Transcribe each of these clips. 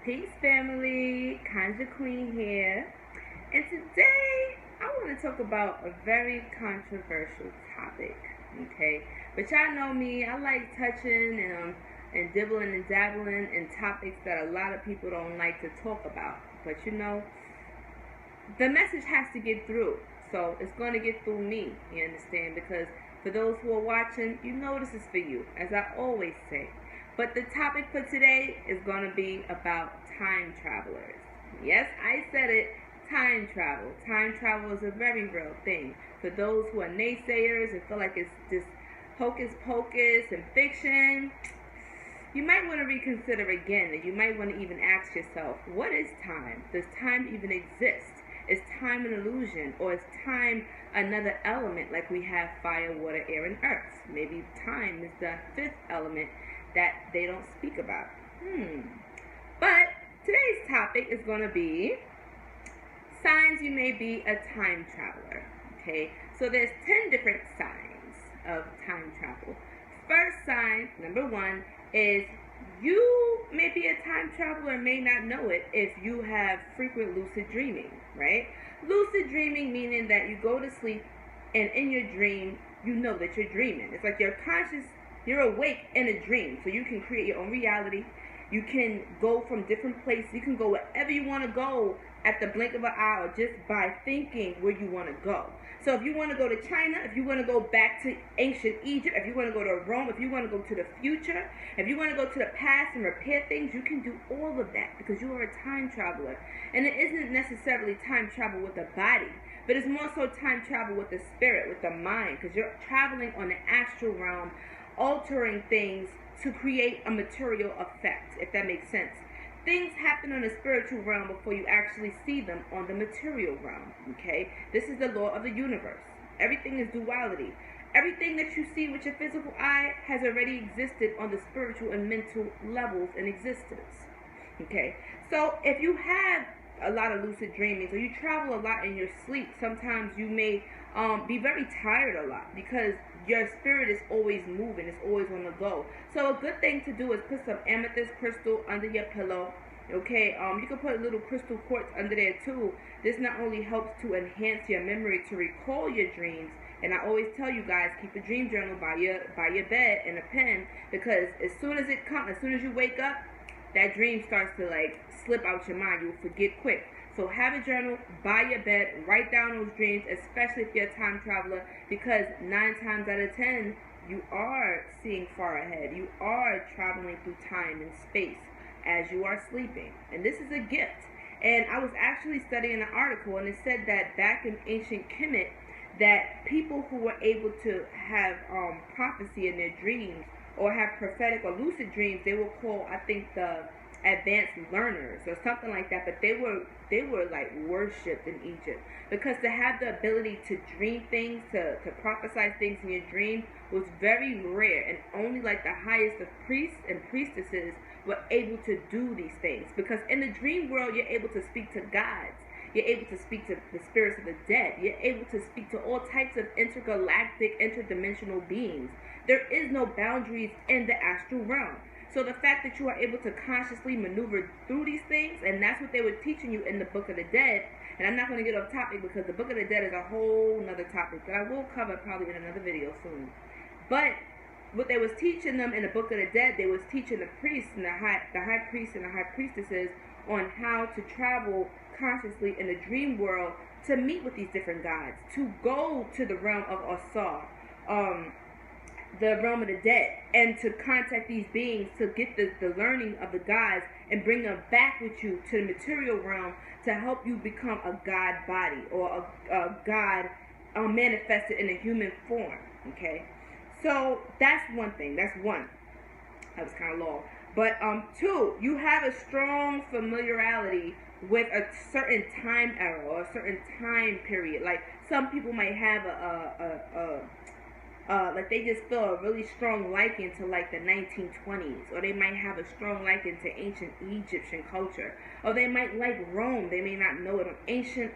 Peace family, Kanja Queen here, and today I want to talk about a very controversial topic, okay? But y'all know me, I like touching and dibbling and dabbling in topics that a lot of people don't like to talk about. But you know, the message has to get through, so it's going to get through me, you understand? Because for those who are watching, you know this is for you, as I always say. But the topic for today is going to be about time travelers. Yes, I said it, time travel. Time travel is a very real thing. For those who are naysayers and feel like it's just hocus pocus and fiction, you might want to reconsider again, and you might want to even ask yourself, what is time? Does time even exist? Is time an illusion, or is time another element like we have fire, water, air, and earth? Maybe time is the fifth element that they don't speak about. But today's topic is going to be signs you may be a time traveler. Okay, so there's 10 different signs of time travel. First sign, number one, is you may be a time traveler and may not know it if you have frequent lucid dreaming, right? Lucid dreaming meaning that you go to sleep and in your dream you know that you're dreaming. It's like you're awake in a dream, so you can create your own reality. You can go from different places. You can go wherever you want to go at the blink of an eye, just by thinking where you want to go. So if you want to go to China, if you want to go back to ancient Egypt, if you want to go to Rome, if you want to go to the future, if you want to go to the past and repair things, you can do all of that because you are a time traveler. And it isn't necessarily time travel with the body, but it's more so time travel with the spirit, with the mind, because you're traveling on the astral realm, altering things to create a material effect, if that makes sense. Things happen on the spiritual realm before you actually see them on the material realm, okay? This is the law of the universe. Everything is duality. Everything that you see with your physical eye has already existed on the spiritual and mental levels in existence, okay? So if you have a lot of lucid dreaming, or you travel a lot in your sleep, sometimes you may be very tired a lot because your spirit is always moving, it's always on the go. So a good thing to do is put some amethyst crystal under your pillow, okay? You can put a little crystal quartz under there too. This not only helps to enhance your memory to recall your dreams, and I always tell you guys, keep a dream journal by your bed and a pen, because as soon as it comes, as soon as you wake up, that dream starts to like slip out your mind. You'll forget quick. So have a journal by your bed, write down those dreams, especially if you're a time traveler, because 9 times out of 10, you are seeing far ahead. You are traveling through time and space as you are sleeping. And this is a gift. And I was actually studying an article, and it said that back in ancient Kemet, that people who were able to have prophecy in their dreams, or have prophetic or lucid dreams, they were called, I think, the advanced learners or something like that. But they were like worshipped in Egypt, because to have the ability to dream things, to prophesy things in your dream was very rare, and only like the highest of priests and priestesses were able to do these things. Because in the dream world, you're able to speak to gods, you're able to speak to the spirits of the dead, you're able to speak to all types of intergalactic, interdimensional beings. There is no boundaries in the astral realm. So the fact that you are able to consciously maneuver through these things, and that's what they were teaching you in the Book of the Dead. And I'm not going to get off topic because the Book of the Dead is a whole nother topic that I will cover probably in another video soon. But what they was teaching them in the Book of the Dead, they was teaching the priests and the high priests and the high priestesses on how to travel consciously in the dream world to meet with these different gods, to go to the realm of Asar, the realm of the dead, and to contact these beings to get the learning of the gods and bring them back with you to the material realm to help you become a god body, or a god manifested in a human form, okay? So that's one thing. That's one. That was kind of long. But 2, you have a strong familiarity with a certain time era or a certain time period. Like some people might have like they just feel a really strong liking to like the 1920s, or they might have a strong liking to ancient Egyptian culture, or they might like Rome. They may not know it, or ancient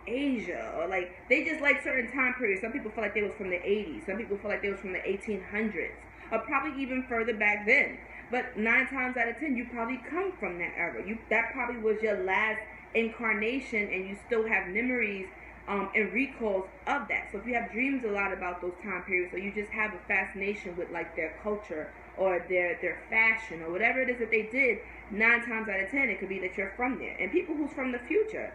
Asia, or like they just like certain time periods. Some people feel like they was from the 80s. Some people feel like they was from the 1800s. or probably even further back then. But 9 times out of 10, you probably come from that era. That probably was your last incarnation, and you still have memories and recalls of that. So if you have dreams a lot about those time periods, or you just have a fascination with like their culture or their fashion or whatever it is that they did, 9 times out of 10, it could be that you're from there. And people who's from the future,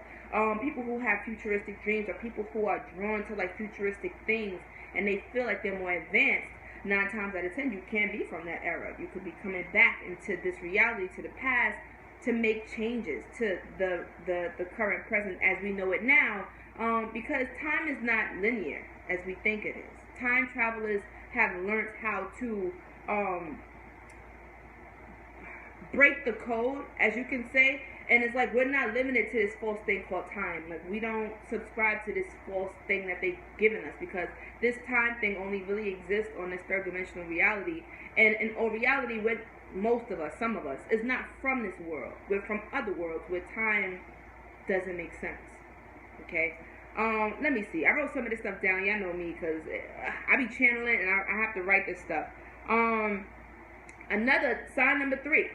people who have futuristic dreams, or people who are drawn to like futuristic things, and they feel like they're more advanced, 9 times out of 10, you can be from that era. You could be coming back into this reality, to the past, to make changes to the current present as we know it now, because time is not linear as we think it is. Time travelers have learned how to break the code, as you can say, and it's like we're not limited to this false thing called time. Like, we don't subscribe to this false thing that they've given us, because this time thing only really exists on this third dimensional reality, and in all reality, with most of us, some of us, is not from this world. We're from other worlds where time doesn't make sense. Okay, let me see. I wrote some of this stuff down. Y'all know me, because I be channeling and I have to write this stuff. Another sign number three.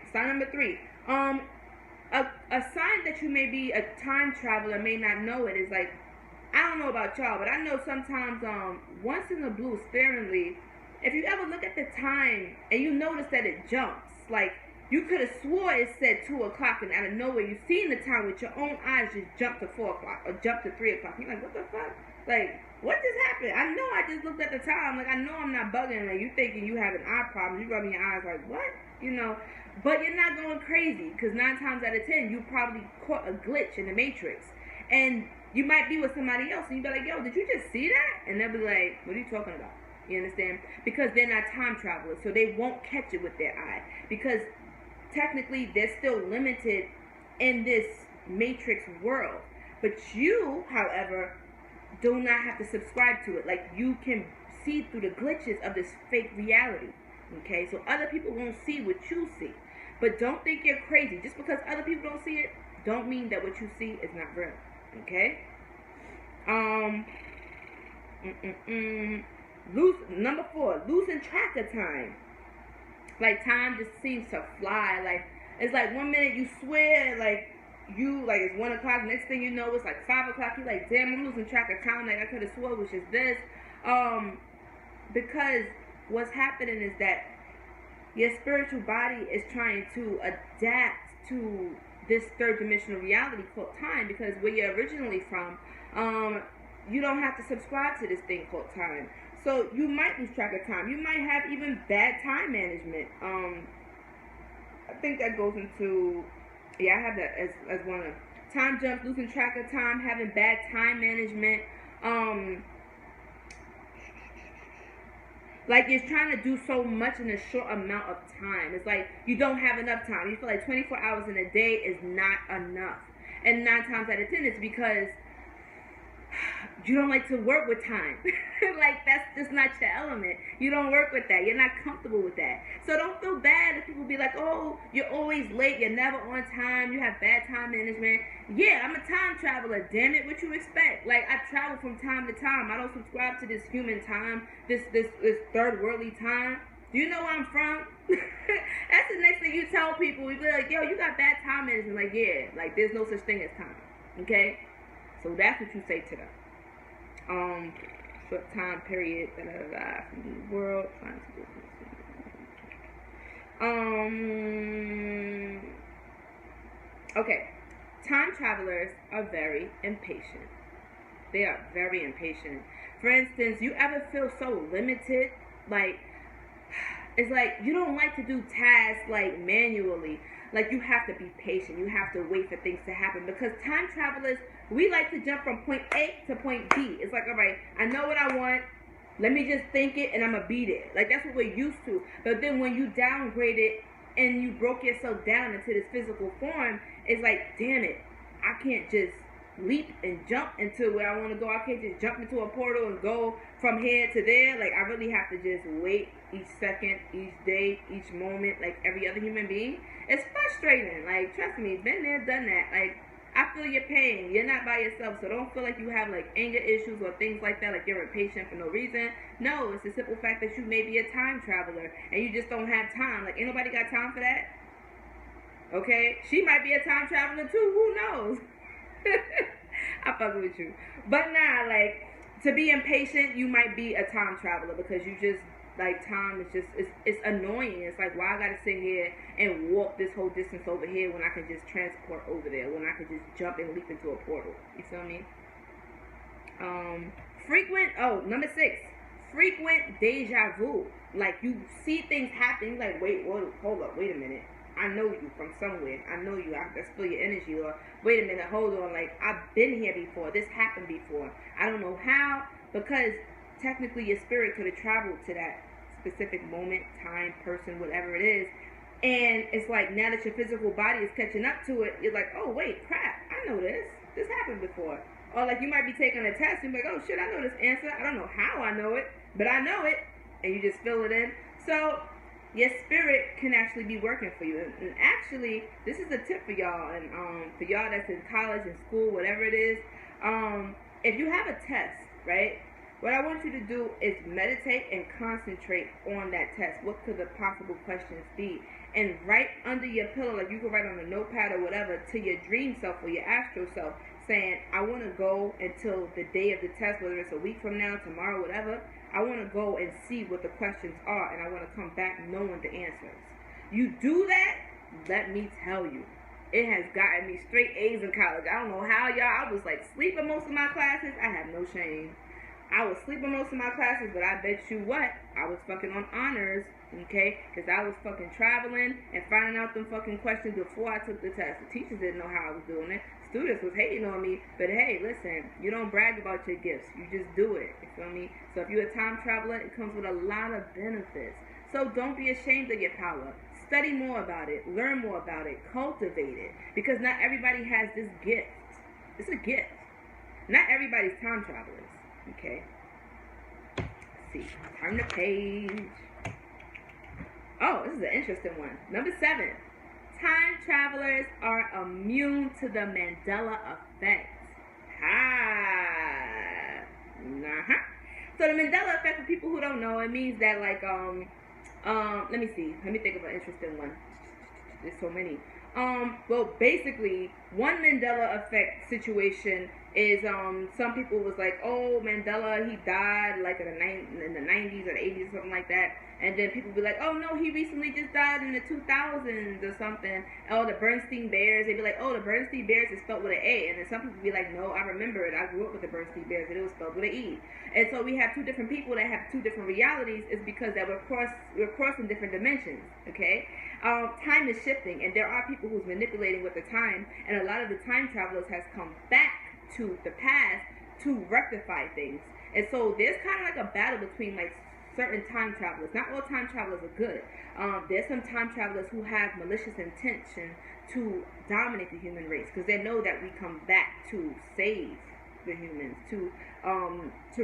A sign that you may be a time traveler, may not know it, is like, I don't know about y'all, but I know sometimes once in a blue, sparingly, if you ever look at the time and you notice that it jumps, like you could have swore it said 2 o'clock, and out of nowhere you seen the time with your own eyes just jump to 4 o'clock or jump to 3 o'clock. You're like, what the fuck? Like, what just happened? I know I just looked at the time. Like, I know I'm not bugging. Like, you thinking you have an eye problem. You rubbing your eyes like, what? You know, but you're not going crazy, because 9 times out of 10, you probably caught a glitch in the matrix. And you might be with somebody else, and you be like, yo, did you just see that? And they'll be like, what are you talking about? You understand? Because they're not time travelers, so they won't catch it with their eye. Because technically, they're still limited in this matrix world. But you, however, do not have to subscribe to it. Like, you can see through the glitches of this fake reality. Okay? So other people won't see what you see. But don't think you're crazy. Just because other people don't see it, don't mean that what you see is not real. Okay? Number 4, losing track of time. Like, time just seems to fly. Like, it's like 1 minute you swear, like it's 1 o'clock. Next thing you know, it's like 5 o'clock. You're like, damn, I'm losing track of time. Like, I could have swore it was just this. Because what's happening is that your spiritual body is trying to adapt to this third dimensional reality called time, because where you're originally from, you don't have to subscribe to this thing called time. So you might lose track of time. You might have even bad time management. I think that goes into, I have that as one of them. Time jumps, losing track of time, having bad time management. Like, you're trying to do so much in a short amount of time. It's like you don't have enough time. You feel like 24 hours in a day is not enough. And 9 times out of 10, it's because you don't like to work with time. Like, that's just not your element. You don't work with that. You're not comfortable with that. So don't feel bad if people be like, oh, you're always late, you're never on time, you have bad time management. Yeah, I'm a time traveler. Damn it, what you expect? Like, I travel from time to time. I don't subscribe to this human time, this third worldly time. Do you know where I'm from? That's the next thing you tell people. You be like, yo, you got bad time management. Like, yeah, like, there's no such thing as time. Okay? So that's what you say to them. Short time period, from the world, trying to do this. Okay. Time travelers are very impatient. They are very impatient. For instance, you ever feel so limited? Like, it's like you don't like to do tasks like manually. Like, you have to be patient. You have to wait for things to happen. Because time travelers, we like to jump from point A to point B. It's like, all right, I know what I want. Let me just think it and I'm going to be there. Like, that's what we're used to. But then when you downgrade it and you broke yourself down into this physical form, it's like, damn it, I can't just leap and jump into where I want to go. I can't just jump into a portal and go from here to there. Like, I really have to just wait each second, each day, each moment, like every other human being. It's frustrating. Like, trust me, been there, done that. Like, I feel your pain. You're not by yourself, so don't feel like you have like anger issues or things like that, like you're impatient for no reason. No, it's the simple fact that you may be a time traveler and you just don't have time. Like, ain't nobody got time for that. Okay? She might be a time traveler too. Who knows? I'm fucking with you. But nah, like, to be impatient, you might be a time traveler because you just, like, time is just, it's annoying. It's like, why I gotta sit here and walk this whole distance over here when I can just transport over there, when I can just jump and leap into a portal. You feel me? Number 6, frequent deja vu. Like, you see things happen, like, wait, hold up, wait a minute. I know you from somewhere. I know you. I just feel your energy. Or, wait a minute, hold on. Like, I've been here before. This happened before. I don't know how, because technically your spirit could have traveled to that specific moment, time, person, whatever it is. And it's like, now that your physical body is catching up to it, you're like, oh, wait, crap. I know this. This happened before. Or, like, you might be taking a test and be like, oh, shit, I know this answer. I don't know how I know it, but I know it. And you just fill it in. So, your spirit can actually be working for you. And actually, this is a tip for y'all, and for y'all that's in college and school, whatever it is, if you have a test, right, what I want you to do is meditate and concentrate on that test. What could the possible questions be? And write under your pillow, like you can write on a notepad or whatever, to your dream self or your astral self, saying, I want to go until the day of the test, whether it's a week from now, tomorrow, whatever. I want to go and see what the questions are, and I want to come back knowing the answers. You do that, let me tell you, it has gotten me straight A's in college. I don't know how, y'all. I was like sleeping most of my classes. I have no shame. I was sleeping most of my classes, but I bet you what, I was fucking on honors, okay? Because I was fucking traveling and finding out them fucking questions before I took the test. The teachers didn't know how I was doing it. Students was hating on me, but hey, listen, you don't brag about your gifts. You just do it, you feel me? So if you're a time traveler, it comes with a lot of benefits. So don't be ashamed of your power. Study more about it. Learn more about it. Cultivate it. Because not everybody has this gift. It's a gift. Not everybody's time travelers. Okay. Let's see. Turn the page. Oh, this is an interesting one. Number 7. Time travelers are immune to the Mandela effect. So the Mandela effect, for people who don't know, it means that, like, let me see. Let me think of an interesting one. There's so many. Well, basically, one Mandela effect situation is, some people was like, oh, Mandela, he died, like, in the 90s or the 80s or something like that. And then people be like, oh, no, he recently just died in the 2000s or something. Oh, the Bernstein Bears. They'd be like, oh, the Bernstein Bears is spelled with an A. And then some people be like, no, I remember it. I grew up with the Bernstein Bears, and it was spelled with an E. And so we have two different people that have two different realities. It's because that we're crossing different dimensions, okay? Time is shifting, and there are people who's manipulating with the time. And a lot of the time travelers has come back to the past to rectify things. And so there's kind of like a battle between, like, certain time travelers. Not all time travelers are good. There's some time travelers who have malicious intention to dominate the human race, because they know that we come back to save the humans, to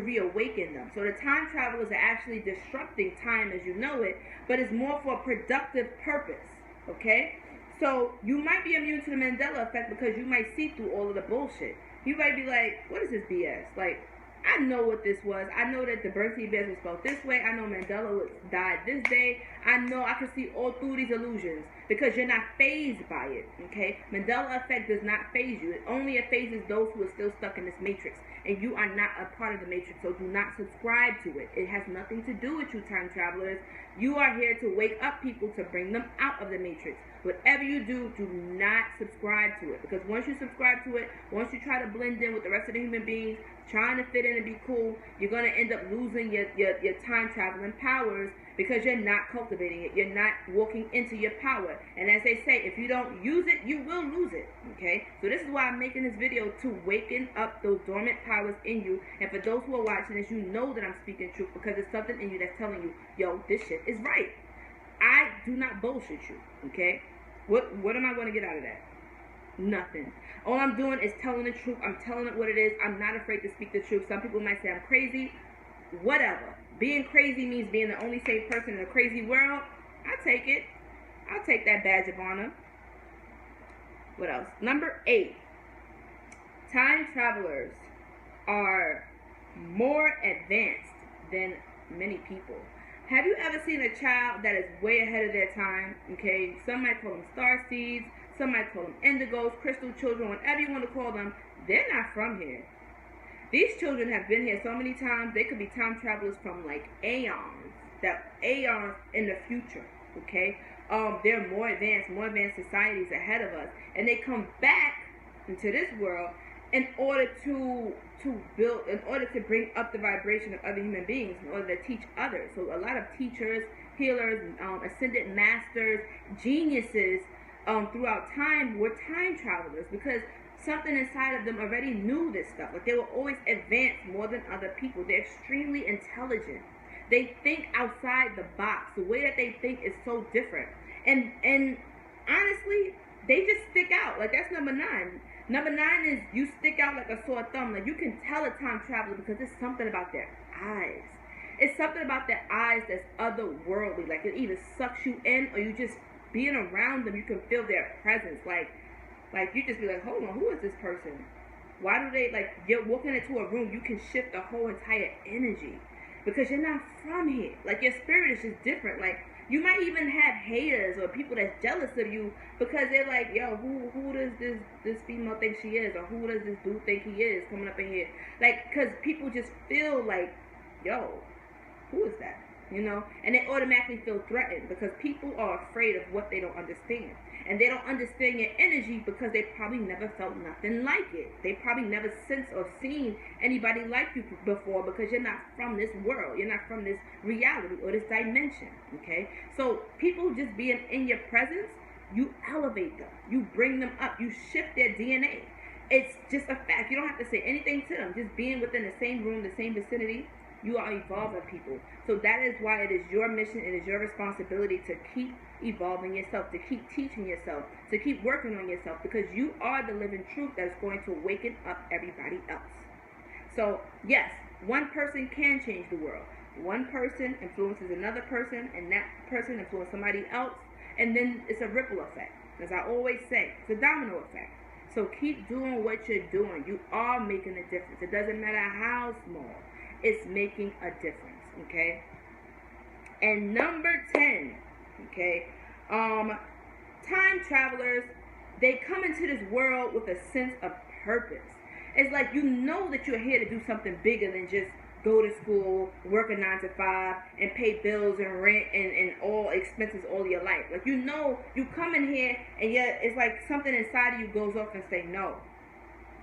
reawaken them. So the time travelers are actually disrupting time as you know it, but it's more for a productive purpose, okay? So you might be immune to the Mandela effect because you might see through all of the bullshit. You might be like, what is this BS? Like, I know what this was. I know that the Bernstein Bears was spelled this way. I know Mandela died this day. I know I can see all through these illusions because you're not fazed by it, okay? Mandela effect does not faze you. It only phases those who are still stuck in this matrix, and you are not a part of the matrix, so do not subscribe to it. It has nothing to do with you, time travelers. You are here to wake up people, to bring them out of the matrix. Whatever you do, do not subscribe to it, because once you subscribe to it, once you try to blend in with the rest of the human beings, trying to fit in and be cool, you're going to end up losing your time traveling powers because you're not cultivating it. You're not walking into your power. And as they say, if you don't use it, you will lose it, okay? So this is why I'm making this video, to waken up those dormant powers in you. And for those who are watching this, you know that I'm speaking truth because there's something in you that's telling you, yo, this shit is right. I do not bullshit you, okay? What am I going to get out of that? Nothing. All I'm doing is telling the truth. I'm telling it what it is. I'm not afraid to speak the truth. Some people might say I'm crazy. Whatever. Being crazy means being the only safe person in a crazy world. I take it. I'll take that badge of honor. What else? Number 8. Time travelers are more advanced than many people. Have you ever seen a child that is way ahead of their time? Okay, some might call them star seeds, some might call them indigos, crystal children, whatever you want to call them. They're not from here. These children have been here so many times. They could be time travelers from like aeons, that aeons in the future. Okay, they're more advanced societies ahead of us, and they come back into this world in order to build, in order to bring up the vibration of other human beings, in order to teach others. So a lot of teachers, healers, ascended masters, geniuses throughout time were time travelers, because something inside of them already knew this stuff. Like, they were always advanced more than other people. They're extremely intelligent. They think outside the box. The way that they think is so different. And honestly, they just stick out. Like, that's number 9. Number 9 is you stick out like a sore thumb. Like, you can tell a time traveler because there's something about their eyes. It's something about their eyes that's otherworldly. Like, it either sucks you in, or you just being around them, you can feel their presence. Like you just be like, hold on, who is this person? Why do they, like, you're walking into a room, you can shift the whole entire energy because you're not from here. Like, your spirit is just different. Like, you might even have haters or people that's jealous of you because they're like, yo, who does this female think she is? Or who does this dude think he is coming up in here? Like, because people just feel like, yo, who is that? You know? And they automatically feel threatened because people are afraid of what they don't understand. And they don't understand your energy because they probably never felt nothing like it. They probably never sensed or seen anybody like you before because you're not from this world. You're not from this reality or this dimension, okay? So people just being in your presence, you elevate them. You bring them up. You shift their DNA. It's just a fact. You don't have to say anything to them. Just being within the same room, the same vicinity, you are evolving people. So that is why it is your mission, it is your responsibility to keep evolving yourself, to keep teaching yourself, to keep working on yourself, because you are the living truth that's going to awaken up everybody else. So yes, one person can change the world. One person influences another person, and that person influences somebody else, and then it's a ripple effect. As I always say, it's a domino effect. So keep doing what you're doing. You are making a difference. It doesn't matter how small. It's making a difference, okay? And number 10, okay? Time travelers, they come into this world with a sense of purpose. It's like you know that you're here to do something bigger than just go to school, work a 9 to 5, and pay bills and rent and all expenses all your life. Like, you know, you come in here and yet it's like something inside of you goes off and say, no,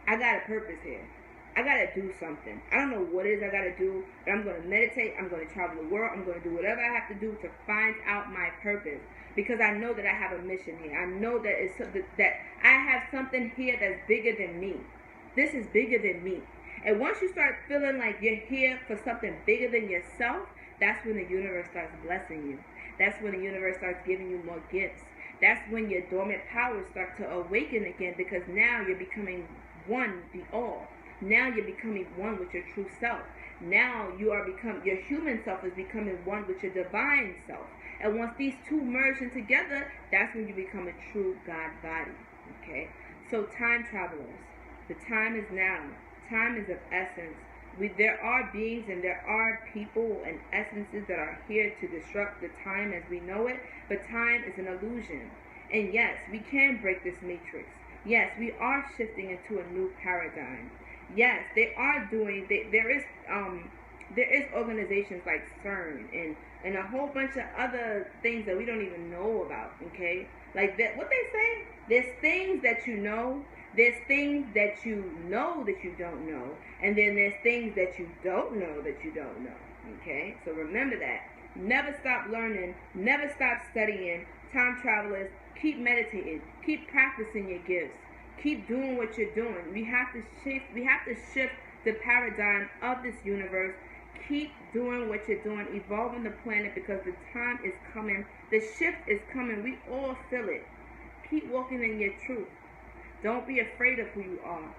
I got a purpose here. I gotta do something. I don't know what it is I gotta do, but I'm gonna meditate, I'm gonna travel the world, I'm gonna do whatever I have to do to find out my purpose. Because I know that I have a mission here. I know that it's something, that I have something here that's bigger than me. This is bigger than me. And once you start feeling like you're here for something bigger than yourself, that's when the universe starts blessing you. That's when the universe starts giving you more gifts. That's when your dormant powers start to awaken again, because now you're becoming one, the all. Now you're becoming one with your true self. Now your human self is becoming one with your divine self. And once these two merge in together, that's when you become a true God body. Okay? So time travelers, the time is now. Time is of essence. There are beings and there are people and essences that are here to disrupt the time as we know it, but time is an illusion. And yes, we can break this matrix. Yes, we are shifting into a new paradigm. Yes, they are doing. There is organizations like CERN and a whole bunch of other things that we don't even know about. Okay, like that. What they say? There's things that you know. There's things that you know that you don't know, and then there's things that you don't know that you don't know. Okay, so remember that. Never stop learning. Never stop studying. Time travelers, keep meditating. Keep practicing your gifts. Keep doing what you're doing. We have to shift the paradigm of this universe. Keep doing what you're doing, evolving the planet, because the time is coming. The shift is coming. We all feel it. Keep walking in your truth. Don't be afraid of who you are.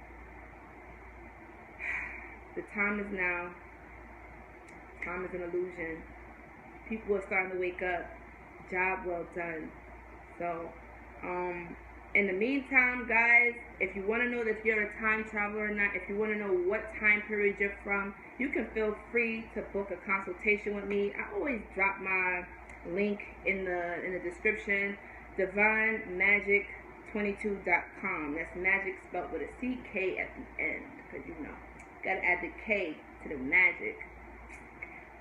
The time is now. Time is an illusion. People are starting to wake up. Job well done. So, In the meantime, guys, if you want to know if you're a time traveler or not, if you want to know what time period you're from, you can feel free to book a consultation with me. I always drop my link in the description. DivineMagic22.com. That's magic spelled with a CK at the end, because you know, gotta add the K to the magic.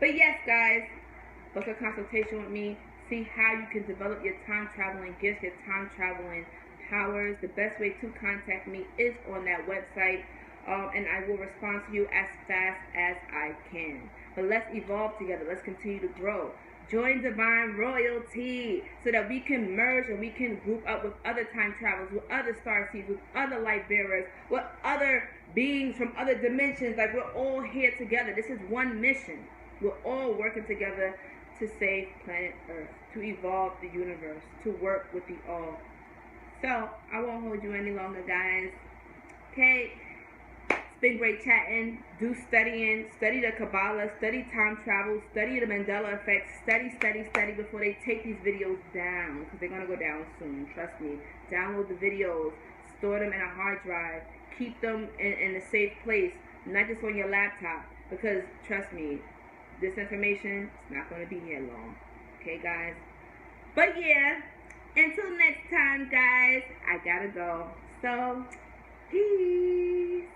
But yes, guys, book a consultation with me. See how you can develop your time traveling gifts, your time traveling powers. The best way to contact me is on that website, and I will respond to you as fast as I can. But let's evolve together. Let's continue to grow. Join Divine Royalty so that we can merge and we can group up with other time travelers, with other starseeds, with other light bearers, with other beings from other dimensions. Like, we're all here together. This is one mission. We're all working together to save planet Earth, to evolve the universe, to work with the all. So, I won't hold you any longer, guys. Okay? It's been great chatting. Do studying. Study the Kabbalah. Study time travel. Study the Mandela effect. Study before they take these videos down. Because they're going to go down soon. Trust me. Download the videos. Store them in a hard drive. Keep them in a safe place. Not just on your laptop. Because, trust me, this information is not going to be here long. Okay, guys? But yeah, until next time, guys, I gotta go. So, peace.